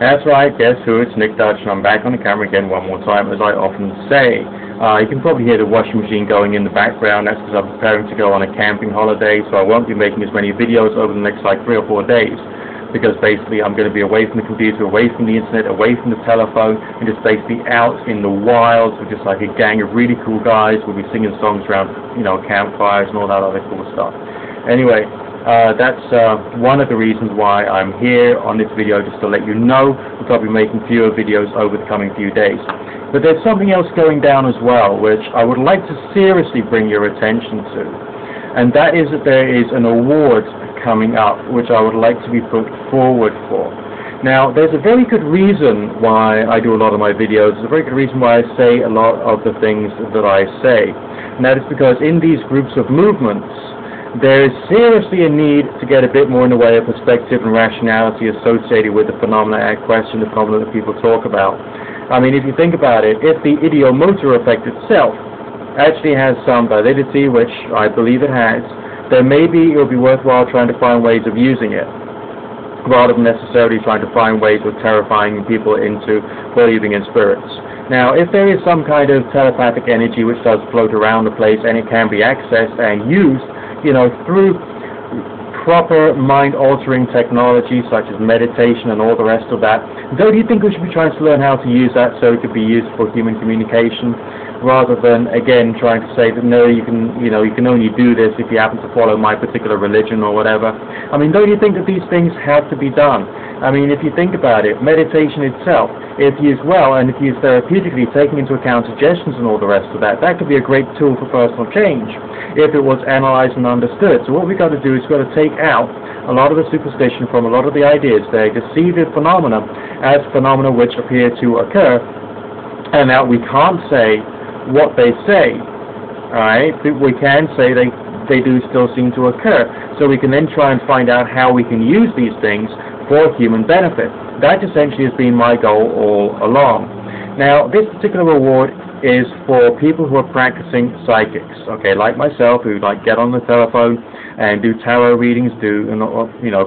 That's right, guess who? It's Nick Dutch, and I'm back on the camera again one more time, as I often say. You can probably hear the washing machine going in the background. That's because I'm preparing to go on a camping holiday, so I won't be making as many videos over the next like 3 or 4 days, because basically I'm going to be away from the computer, away from the internet, away from the telephone, and just basically out in the wilds with just like a gang of really cool guys. We'll be singing songs around, campfires and all that other cool stuff. Anyway, that's one of the reasons why I'm here on this video, just to let you know that I'll be making fewer videos over the coming few days. But there's something else going down as well, which I would like to seriously bring your attention to, and that is that there is an award coming up which I would like to be put forward for. Now, there's a very good reason why I do a lot of my videos. There's a very good reason why I say a lot of the things that I say, and that is because in these groups of movements, there is seriously a need to get a bit more in the way of perspective and rationality associated with the phenomena at question, the phenomena that people talk about. I mean, if you think about it, if the ideomotor effect itself actually has some validity, which I believe it has, then maybe it will be worthwhile trying to find ways of using it, rather than necessarily trying to find ways of terrifying people into believing in spirits. Now, if there is some kind of telepathic energy which does float around the place and it can be accessed and used, through proper mind-altering technology such as meditation and all the rest of that, don't you think we should be trying to learn how to use that so it could be used for human communication, rather than, again, trying to say that no, you can only do this if you happen to follow my particular religion or whatever? I mean, don't you think that these things have to be done? I mean, if you think about it, meditation itself, if used well and if used therapeutically, taking into account suggestions and all the rest of that, that could be a great tool for personal change if it was analyzed and understood. So what we've got to do is we've got to take out a lot of the superstition from a lot of the ideas there, to see the phenomena as phenomena which appear to occur, and that we can't say what they say, alright? We can say they do still seem to occur, so we can then try and find out how we can use these things for human benefit. That essentially has been my goal all along. Now, this particular award is for people who are practicing psychics, okay, like myself, who get on the telephone and do tarot readings, do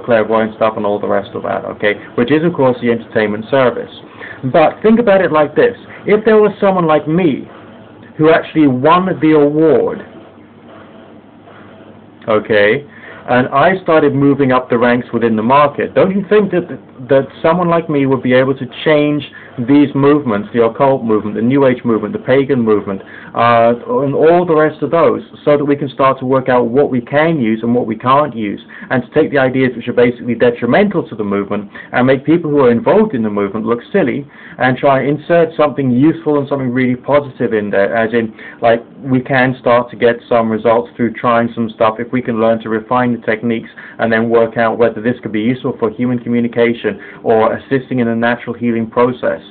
clairvoyant stuff and all the rest of that, okay, which is of course the entertainment service. But think about it like this: if there was someone like me who actually won the award, okay, and I started moving up the ranks within the market, don't you think that someone like me would be able to change these movements, the occult movement, the New Age movement, the pagan movement, and all the rest of those, so that we can start to work out what we can use and what we can't use, and to take the ideas which are basically detrimental to the movement and make people who are involved in the movement look silly, and try and insert something useful and something really positive in there, as in, like, we can start to get some results through trying some stuff if we can learn to refine the techniques and then work out whether this could be useful for human communication or assisting in a natural healing process,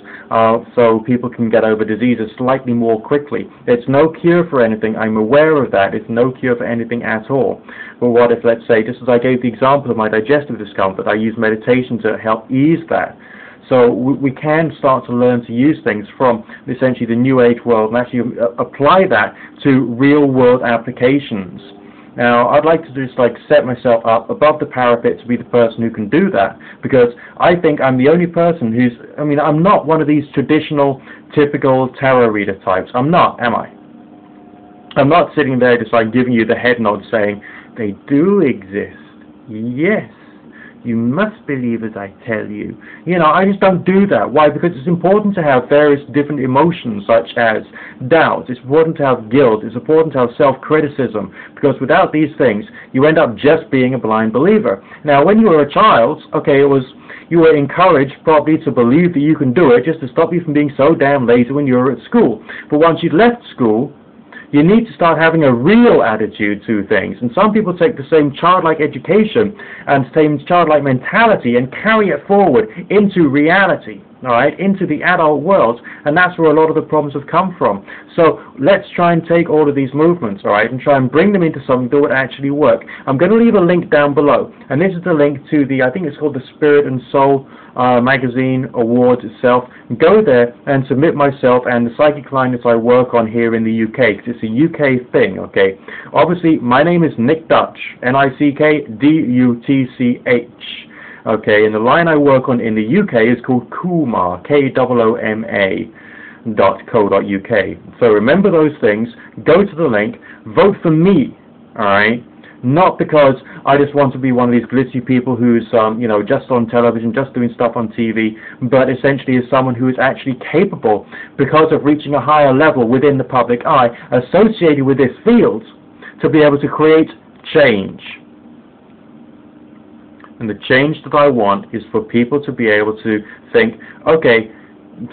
so people can get over diseases slightly more quickly. It's no cure for anything, I'm aware of that, it's no cure for anything at all. But what if, let's say, just as I gave the example of my digestive discomfort, I use meditation to help ease that. So we can start to learn to use things from essentially the New Age world and actually apply that to real world applications. Now, I'd like to just set myself up above the parapet to be the person who can do that, because I think I'm the only person who's, I'm not one of these traditional, typical tarot reader types. I'm not, am I? I'm not sitting there just giving you the head nod saying, they do exist. Yes. You must believe as I tell you. I just don't do that. Why? Because it's important to have various different emotions, such as doubt. It's important to have guilt. It's important to have self-criticism. Because without these things, you end up just being a blind believer. Now, when you were a child, okay, you were encouraged probably to believe that you can do it, just to stop you from being so damn lazy when you were at school. But once you'd left school, you need to start having a real attitude to things. And some people take the same childlike education and same childlike mentality and carry it forward into reality, all right, into the adult world, and that's where a lot of the problems have come from. So let's try and take all of these movements, all right, and try and bring them into something that would actually work. I'm going to leave a link down below, and this is the link to the, I think it's called the Spirit and Soul magazine awards itself. Go there and submit myself and the psychic line that I work on here in the UK, because it's a UK thing, okay? Obviously, my name is Nick Dutch, Nickdutch. Okay, and the line I work on in the UK is called Kooma, KOOMA.co.uk. So remember those things, go to the link, vote for me, alright? Not because I just want to be one of these glitzy people who's, you know, just on television, just doing stuff on TV, but essentially as someone who is actually capable, because of reaching a higher level within the public eye, associated with this field, to be able to create change. And the change that I want is for people to be able to think, okay,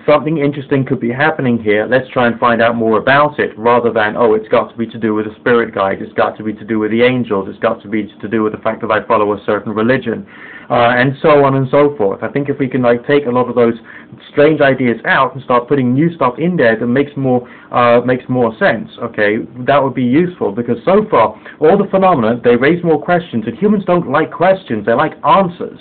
something interesting could be happening here, let's try and find out more about it, rather than, oh, it's got to be to do with the spirit guide, it's got to be to do with the angels, it's got to be to do with the fact that I follow a certain religion, and so on and so forth. I think if we can like take a lot of those strange ideas out and start putting new stuff in there that makes more sense, okay, that would be useful, because so far all the phenomena, they raise more questions, and humans don't like questions, they like answers.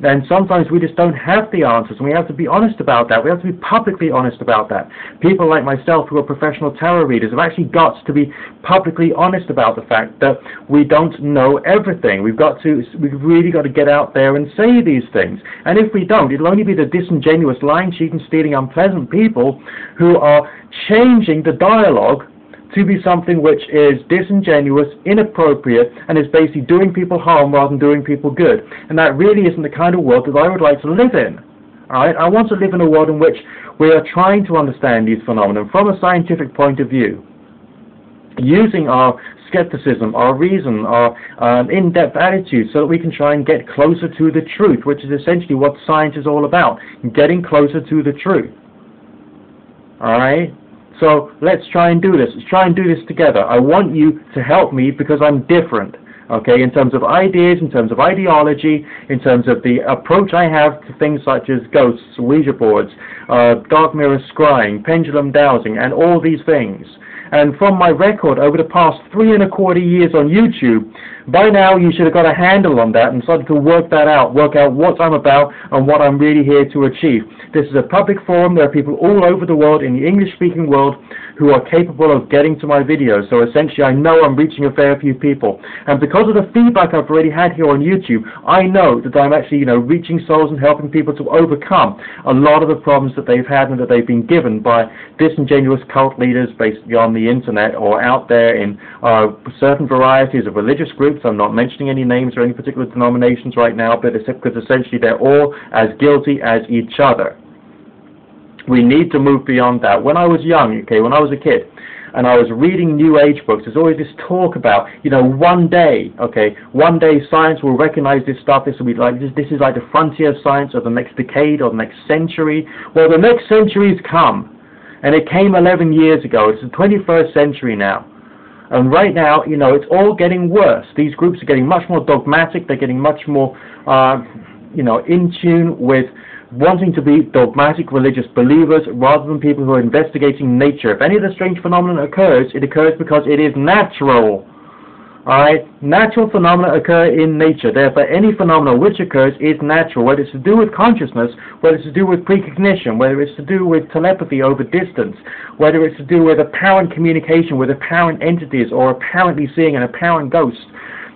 And sometimes we just don't have the answers, and we have to be honest about that. We have to be publicly honest about that. People like myself who are professional tarot readers have actually got to be publicly honest about the fact that we don't know everything. We've really got to get out there and say these things. And if we don't, it'll only be the disingenuous, lying, cheating, stealing, unpleasant people who are changing the dialogue to be something which is disingenuous, inappropriate, and is basically doing people harm rather than doing people good. And that really isn't the kind of world that I would like to live in. Alright? I want to live in a world in which we are trying to understand these phenomena from a scientific point of view, using our skepticism, our reason, our in-depth attitude, so that we can try and get closer to the truth, which is essentially what science is all about, getting closer to the truth. Alright? So let's try and do this. Let's try and do this together. I want you to help me because I'm different, okay, in terms of ideas, in terms of ideology, in terms of the approach I have to things such as ghosts, Ouija boards, dark mirror scrying, pendulum dowsing, and all these things. And from my record over the past 3¼ years on YouTube, by now you should have got a handle on that and started to work out what I'm about and what I'm really here to achieve. This is a public forum. There are people all over the world, in the English-speaking world, who are capable of getting to my videos. So essentially I know I'm reaching a fair few people. And because of the feedback I've already had here on YouTube, I know that I'm actually, you know, reaching souls and helping people to overcome a lot of the problems that they've had and that they've been given by disingenuous cult leaders basically on the internet or out there in certain varieties of religious groups. I'm not mentioning any names or any particular denominations right now, but it's because essentially they're all as guilty as each other. We need to move beyond that. When I was young, okay, when I was a kid, and I was reading New Age books, there's always this talk about, you know, one day, okay, one day science will recognize this stuff, this will be like, this is like the frontier of science of the next decade or the next century. Well, the next century's come, and it came 11 years ago. It's the 21st century now. And right now, you know, it's all getting worse. These groups are getting much more dogmatic, they're getting much more, you know, in tune with wanting to be dogmatic religious believers rather than people who are investigating nature. If any of the strange phenomenon occurs, it occurs because it is natural. Alright? Natural phenomena occur in nature. Therefore, any phenomena which occurs is natural. Whether it's to do with consciousness, whether it's to do with precognition, whether it's to do with telepathy over distance, whether it's to do with apparent communication with apparent entities or apparently seeing an apparent ghost.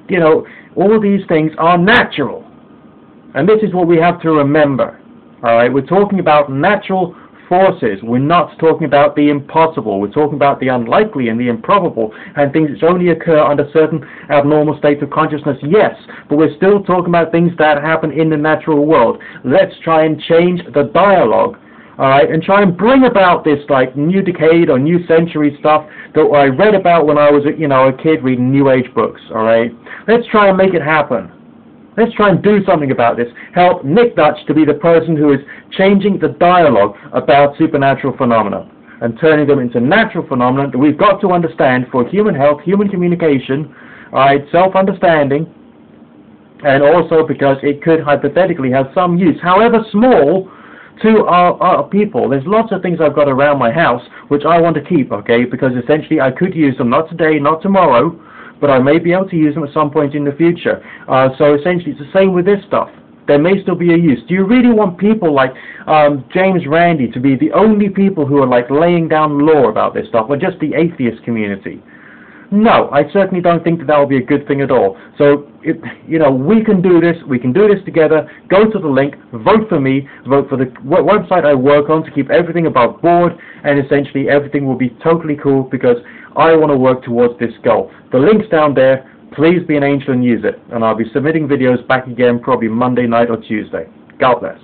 You know, all these things are natural. And this is what we have to remember. Alright, we're talking about natural forces. We're not talking about the impossible. We're talking about the unlikely and the improbable and things which only occur under certain abnormal states of consciousness, yes, but we're still talking about things that happen in the natural world. Let's try and change the dialogue, alright, and try and bring about this like new decade or new century stuff that I read about when I was a kid reading New Age books, alright. Let's try and make it happen. Let's try and do something about this. Help Nick Dutch to be the person who is changing the dialogue about supernatural phenomena and turning them into natural phenomena that we've got to understand for human health, human communication, self-understanding, and also because it could hypothetically have some use, however small, to our people. There's lots of things I've got around my house which I want to keep, okay, because essentially I could use them, not today, not tomorrow, but I may be able to use them at some point in the future. So essentially it's the same with this stuff. There may still be a use. Do you really want people like James Randi to be the only people who are like laying down law about this stuff, or just the atheist community? No, I certainly don't think that will be a good thing at all. So, we can do this. We can do this together. Go to the link, vote for me, vote for the website I work on to keep everything above board, and essentially everything will be totally cool because I want to work towards this goal. The link's down there. Please be an angel and use it. And I'll be submitting videos back again probably Monday night or Tuesday. God bless.